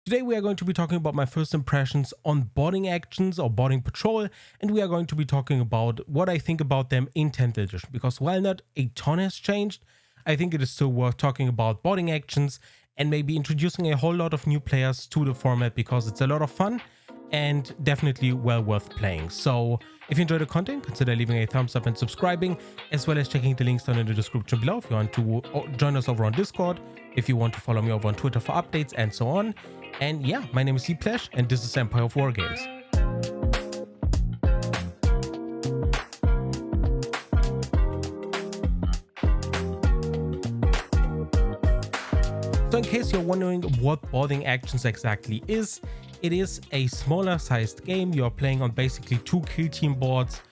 Today we are going to be talking about my first impressions on boarding actions or boarding patrol, and we are going to be talking about what I think about them in 10th edition, because while not a ton has changed, I think it is still worth talking about boarding actions and maybe introducing a whole lot of new players to the format, because it's a lot of fun and definitely well worth playing. So if you enjoy the content, consider leaving a thumbs up and subscribing, as well as checking the links down in the description below if you want to join us over on Discord, if you want to follow me over on Twitter for updates and so on. And yeah, my name is Plesh, and this is Senpai of Wargames. So in case you're wondering what boarding actions exactly is, it is a smaller sized game. You're playing on basically two kill team boards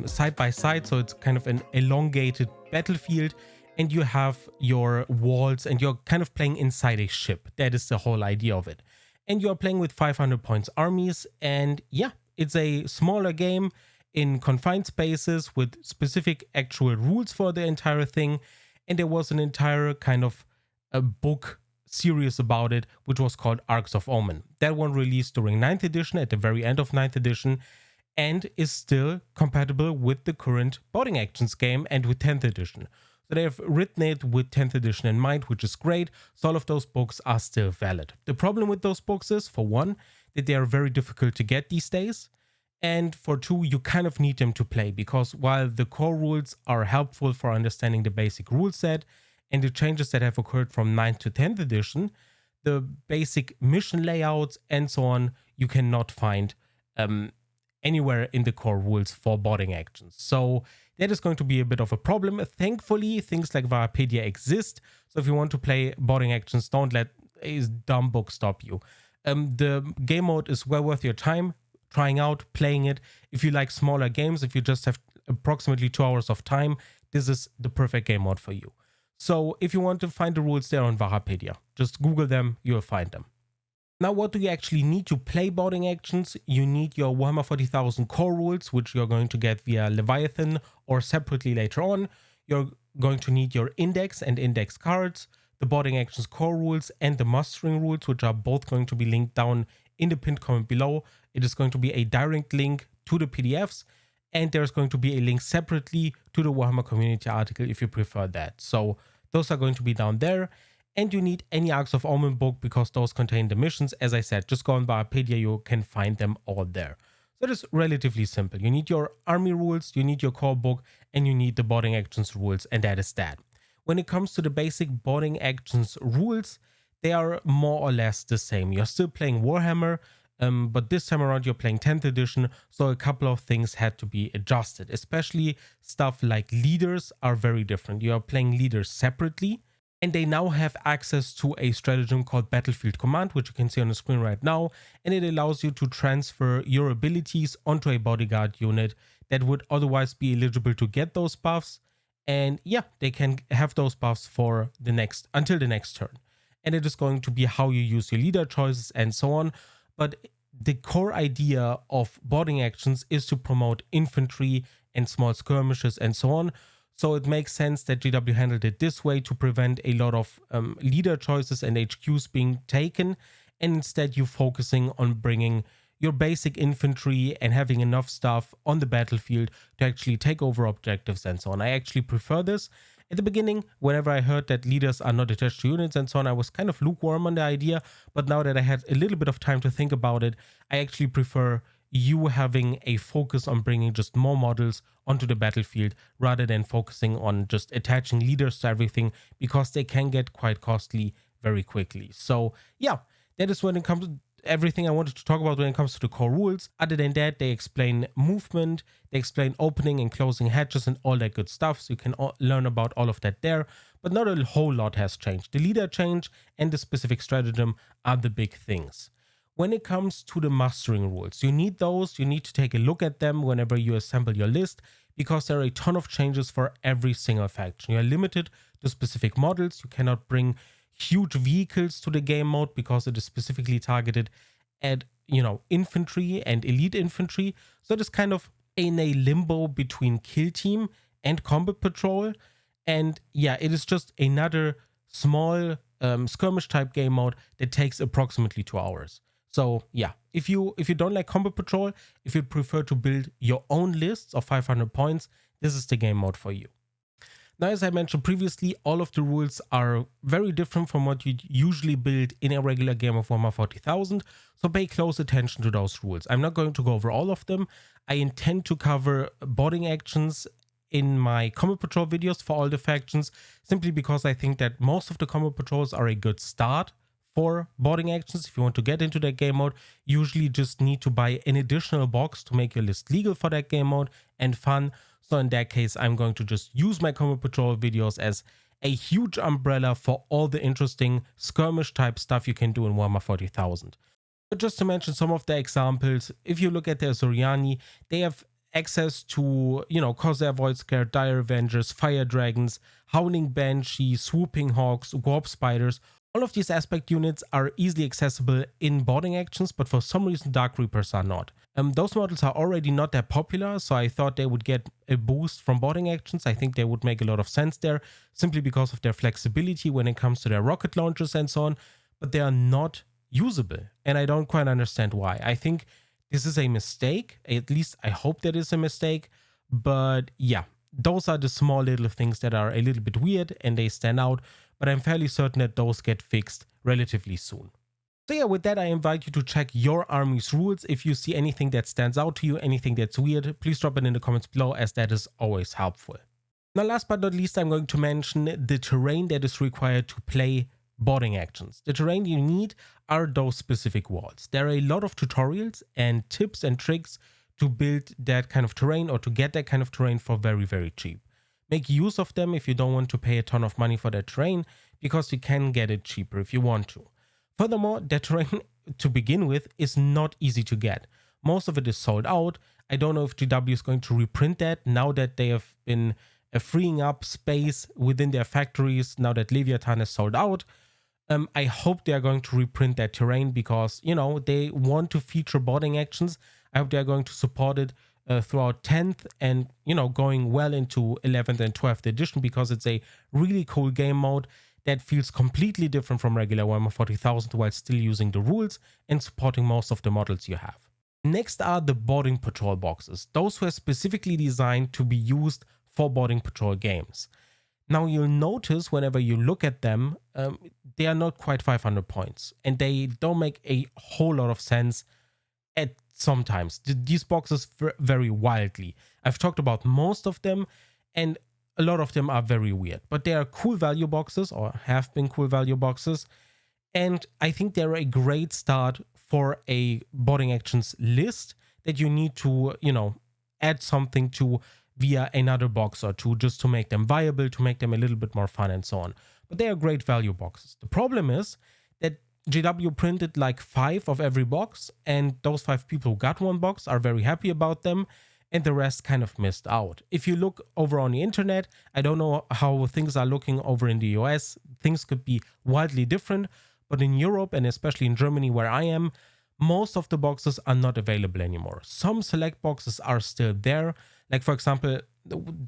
side by side, so it's kind of an elongated battlefield, and you have your walls and you're kind of playing inside a ship. That is the whole idea of it. And you're playing with 500 points armies, and yeah, it's a smaller game in confined spaces with specific actual rules for the entire thing. And there was an entire kind of a book series about it, which was called Arcs of Omen. That one released during 9th edition, at the very end of 9th edition, and is still compatible with the current boarding actions game and with 10th edition. So they have written it with 10th edition in mind, which is great. So all of those books are still valid. The problem with those books is, for one, that they are very difficult to get these days. And for two, you kind of need them to play, because while the core rules are helpful for understanding the basic rule set and the changes that have occurred from 9th to 10th edition, the basic mission layouts and so on, you cannot find anywhere in the core rules for boarding actions. So that is going to be a bit of a problem. Thankfully, things like Wikipedia exist. So if you want to play boarding actions, don't let a dumb book stop you. The game mode is well worth your time trying out, playing it. If you like smaller games, if you just have approximately 2 hours of time, this is the perfect game mode for you. So if you want to find the rules, they're on Wikipedia. Just Google them, you'll find them. Now, what do you actually need to play boarding actions? You need your Warhammer 40,000 core rules, which you're going to get via Leviathan or separately later on. You're going to need your index and index cards, the boarding actions core rules, and the mustering rules, which are both going to be linked down in the pinned comment below. It is going to be a direct link to the PDFs, and there's going to be a link separately to the Warhammer community article if you prefer that. So those are going to be down there. And you need any Arcs of Omen book, because those contain the missions. As I said, just go on Wikipedia, you can find them all there. So it is relatively simple. You need your army rules, you need your core book, and you need the boarding actions rules, and that is that. When it comes to the basic boarding actions rules, they are more or less the same. You're still playing Warhammer, but this time around you're playing 10th edition, so a couple of things had to be adjusted. Especially stuff like leaders are very different. You are playing leaders separately, and they now have access to a stratagem called Battlefield Command, which you can see on the screen right now. And it allows you to transfer your abilities onto a bodyguard unit that would otherwise be eligible to get those buffs. And yeah, they can have those buffs for until the next turn. And it is going to be how you use your leader choices and so on. But the core idea of boarding actions is to promote infantry and small skirmishes and so on. So it makes sense that GW handled it this way to prevent a lot of leader choices and HQs being taken, and instead you focusing on bringing your basic infantry and having enough stuff on the battlefield to actually take over objectives and so on. I actually prefer this. At the beginning, whenever I heard that leaders are not attached to units and so on, I was kind of lukewarm on the idea, but now that I had a little bit of time to think about it, I actually prefer you having a focus on bringing just more models onto the battlefield rather than focusing on just attaching leaders to everything, because they can get quite costly very quickly. So yeah, that is when it comes to everything I wanted to talk about when it comes to the core rules. Other than that, they explain movement, they explain opening and closing hatches and all that good stuff, so you can learn about all of that there, but not a whole lot has changed. The leader change and the specific stratagem are the big things. When it comes to the mustering rules, you need those. You need to take a look at them whenever you assemble your list, because there are a ton of changes for every single faction. You are limited to specific models. You cannot bring huge vehicles to the game mode because it is specifically targeted at, infantry and elite infantry. So it is kind of in a limbo between kill team and combat patrol. And yeah, it is just another small skirmish type game mode that takes approximately 2 hours. So yeah, if you don't like combat patrol, if you prefer to build your own lists of 500 points, this is the game mode for you. Now, as I mentioned previously, all of the rules are very different from what you usually build in a regular game of Warhammer 40,000, so pay close attention to those rules. I'm not going to go over all of them. I intend to cover boarding actions in my combat patrol videos for all the factions, simply because I think that most of the combat patrols are a good start for boarding actions. If you want to get into that game mode, you usually just need to buy an additional box to make your list legal for that game mode and fun. So in that case, I'm going to just use my combat patrol videos as a huge umbrella for all the interesting skirmish type stuff you can do in Warhammer 40,000. But just to mention some of the examples, if you look at the Azoriani, they have access to, Corsair Voidscare, Dire Avengers, Fire Dragons, Howling Banshee, Swooping Hawks, Warp Spiders. All of these aspect units are easily accessible in boarding actions, but for some reason Dark Reapers are not. Those models are already not that popular, so I thought they would get a boost from boarding actions. I think they would make a lot of sense there, simply because of their flexibility when it comes to their rocket launchers and so on, but they are not usable, and I don't quite understand why. I think this is a mistake, at least I hope that is a mistake, but yeah, those are the small little things that are a little bit weird and they stand out, but I'm fairly certain that those get fixed relatively soon. So yeah, with that, I invite you to check your army's rules. If you see anything that stands out to you, anything that's weird, please drop it in the comments below, as that is always helpful. Now, last but not least, I'm going to mention the terrain that is required to play boarding actions. The terrain you need are those specific walls. There are a lot of tutorials and tips and tricks to build that kind of terrain or to get that kind of terrain for very, very cheap. Make use of them if you don't want to pay a ton of money for that terrain, because you can get it cheaper if you want to. Furthermore, that terrain to begin with is not easy to get. Most of it is sold out. I don't know if GW is going to reprint that now that they have been freeing up space within their factories, now that Leviathan is sold out. I hope they are going to reprint that terrain because, they want to feature boarding actions. I hope they are going to support it throughout 10th and, going well into 11th and 12th edition, because it's a really cool game mode that feels completely different from regular Warhammer 40,000 while still using the rules and supporting most of the models you have. Next are the boarding patrol boxes. Those were specifically designed to be used for boarding patrol games. Now you'll notice whenever you look at them, they are not quite 500 points and they don't make a whole lot of sense at sometimes. These boxes vary wildly. I've talked about most of them and a lot of them are very weird, but they are cool value boxes, or have been cool value boxes. And I think they're a great start for a boarding actions list that you need to, add something to via another box or two, just to make them viable, to make them a little bit more fun and so on. But they are great value boxes. The problem is that GW printed like 5 of every box, and those 5 people who got one box are very happy about them, and the rest kind of missed out. If you look over on the internet, I don't know how things are looking over in the US. Things could be wildly different, but in Europe and especially in Germany where I am, most of the boxes are not available anymore. Some select boxes are still there, like for example,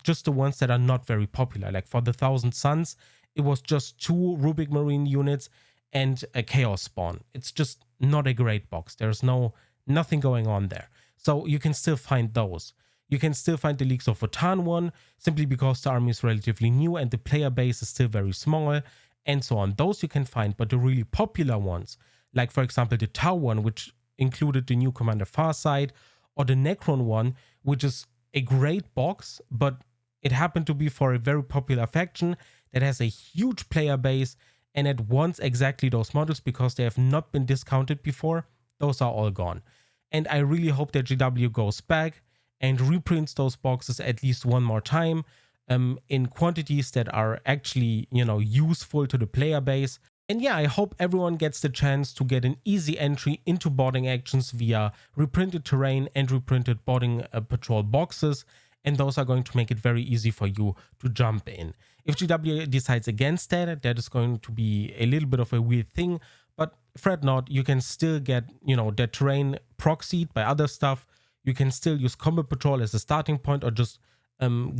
just the ones that are not very popular. Like for the 1000 Suns, it was just 2 Rubik Marine units and a Chaos Spawn. It's just not a great box. There's nothing going on there. So you can still find those. You can still find the Leagues of Votann one, simply because the army is relatively new and the player base is still very small, and so on. Those you can find, but the really popular ones, like for example the Tau one, which included the new Commander Farsight, or the Necron one, which is a great box, but it happened to be for a very popular faction that has a huge player base and it wants exactly those models because they have not been discounted before. Those are all gone. And I really hope that GW goes back and reprints those boxes at least one more time in quantities that are actually, useful to the player base. And yeah, I hope everyone gets the chance to get an easy entry into boarding actions via reprinted terrain and reprinted boarding patrol boxes. And those are going to make it very easy for you to jump in. If GW decides against that, that is going to be a little bit of a weird thing. But fret not, you can still get, that terrain proxied by other stuff. You can still use Combat Patrol as a starting point, or just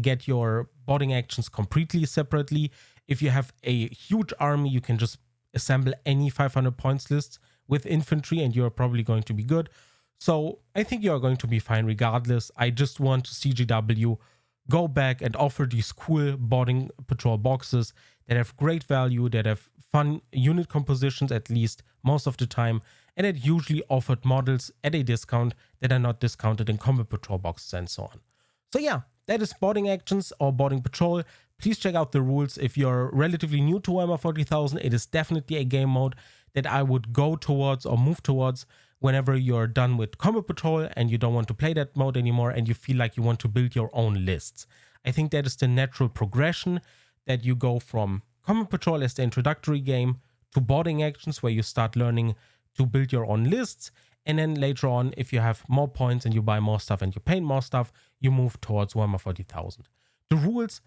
get your boarding actions completely separately. If you have a huge army, you can just assemble any 500 points lists with infantry and you're probably going to be good. So I think you're going to be fine regardless. I just want CGW go back and offer these cool boarding patrol boxes that have great value, that have fun unit compositions at least most of the time, and that usually offered models at a discount that are not discounted in combat patrol boxes and so on. So yeah, that is boarding actions or boarding patrol. Please check out the rules. If you're relatively new to Warhammer 40,000, it is definitely a game mode that I would go towards or move towards whenever you're done with combat patrol and you don't want to play that mode anymore and you feel like you want to build your own lists. I think that is the natural progression, that you go from combat patrol as the introductory game to boarding actions where you start learning to build your own lists, and then later on, if you have more points and you buy more stuff and you paint more stuff, you move towards Warhammer 40,000. The rules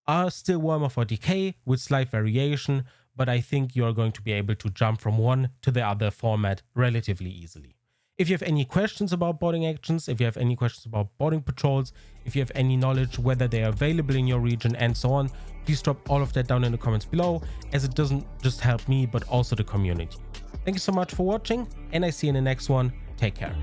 are still Warhammer 40k with slight variation, but I think you're going to be able to jump from one to the other format relatively easily. If you have any questions about boarding actions, if you have any questions about boarding patrols, if you have any knowledge whether they are available in your region and so on, please drop all of that down in the comments below, as it doesn't just help me but also the community. Thank you so much for watching, and I see you in the next one. Take care.